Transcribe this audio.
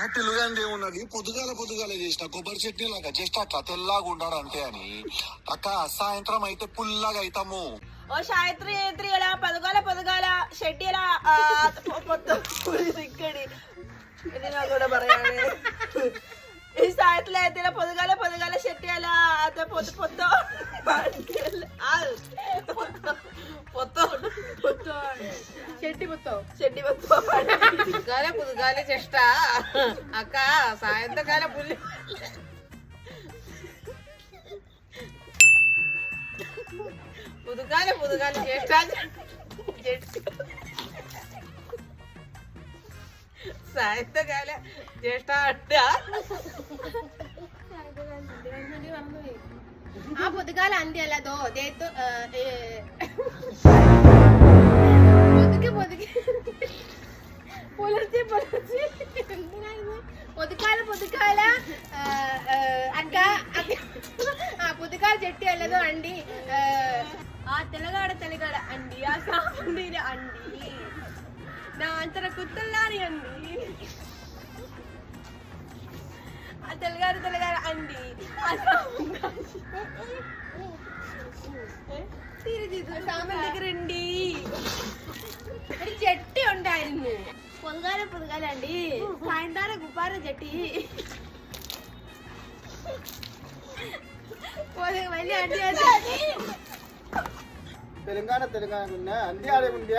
తెలుగు ఏమున్నది పొద్దుగాల చేసిన కొబ్బరి చట్నీ లాగా జస్ట్ అట్లా తెల్లగా ఉన్నాడు అంతే అని అక్క సాయంత్రం అయితే పుల్లగా అవుతాము. ఓ సాయంత్రం ఇలా పొద్దుగాల షెట్టి ఇలా ఇక్కడి ఇది నాకు కూడా പറയാ ఈ సాయంత్రం అయితే ఇలా పొద్దుగాల షెట్టి అలా అదే పొద్దు చెట్టి పొద్దుగాల చెష్ట అక్క సాయంత్రకాల పుల్లి పొద్దుగాల చేష్ట സായന്തകാല ജ്യേഷ്ഠ ആ പൊതുകാല അന്തി അല്ലതോ പൊതുക്കെ പുലർച്ചെ പൊതുക്കാല అక్క పొద్దుకాల చెట్టి అల్లదో అండి ఆ తెలగాడ అండి ఆ సాంబీర అండి నా అంతర కుత్తల్లారి అండి ఆ తెలగాడ అండి സാമൻ దగ్గరండి చెట్టి ഉണ്ടായിരുന്നു పొద్దుగాల అండి సాయంత్రం గుప్పార చెట్టి വലിയ അണ്ടി తెలంగాణ అంది ఆడే ఉంది